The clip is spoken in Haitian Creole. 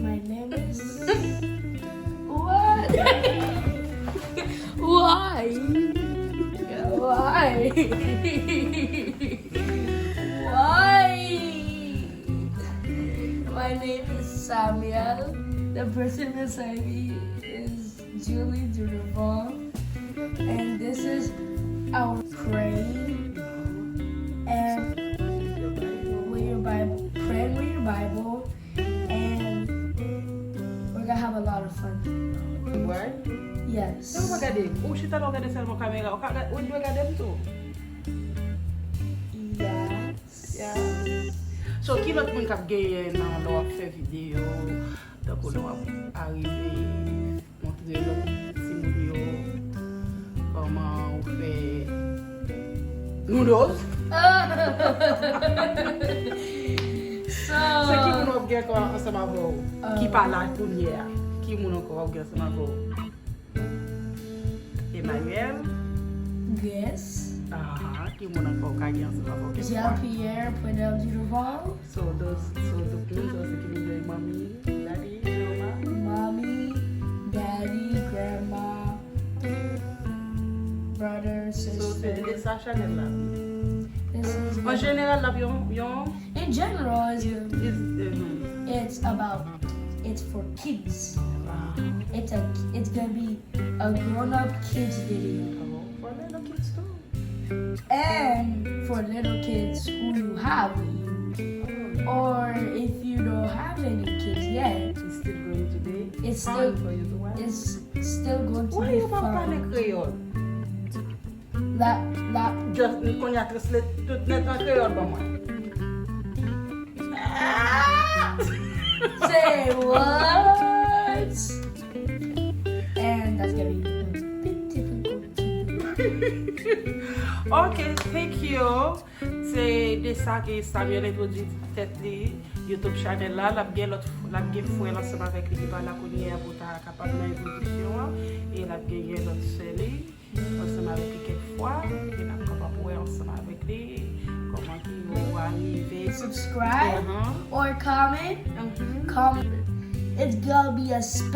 My name is. What? Why? Why? Why? My name is Samuel. The person beside me is Julie Durval. And this is our praying. And with your Bible, praying with your Bible. And we're gonna have a lot of fun. What? Yes. Ano magadi? Siya talo gadi sa mga kamera. Undo gadi to. Yes. Yeah. So, ki lot moun kap geye nan lo ap fe video, tako lo ap arive, montre lo si moun yo, koman ou fe noodles. So, ki moun ap geye kwa ansama vo, ki pala kounye a, ki moun ap geye ansama vo. Emmanuel. Yes. Ki moun ap geye ansama vo. Jean-Pierre Poinel Durval. So the kids are sitting with mommy, daddy, grandma. Mommy, daddy, grandma, brother, So sister. c'est des Sasha and love. This is En général, la yon in general, is it's for kids. It's gonna be a grown-up kids video. for little kids too. And for little kids who you have with you. Or if you don't have any kids yet, It's still going to be It's fun still- for you to watch. it's still going to Why be you don't parler fun. créole? That Just qu'on y a translate tout net en créole pour moi. say what? And that's gonna be a bit difficult to do. Ok, thank you. C'est de ça que Samuel introduit tête li YouTube channel là, la bien fouet ensemble avec lui qui va la connaître pour ta capable d'introduction et la bien l'autre série ensemble avec lui quelquefois et la capable pour ensemble avec lui comment il va arriver. Subscribe Uh-huh. or comment. Comment. It's gonna be a special.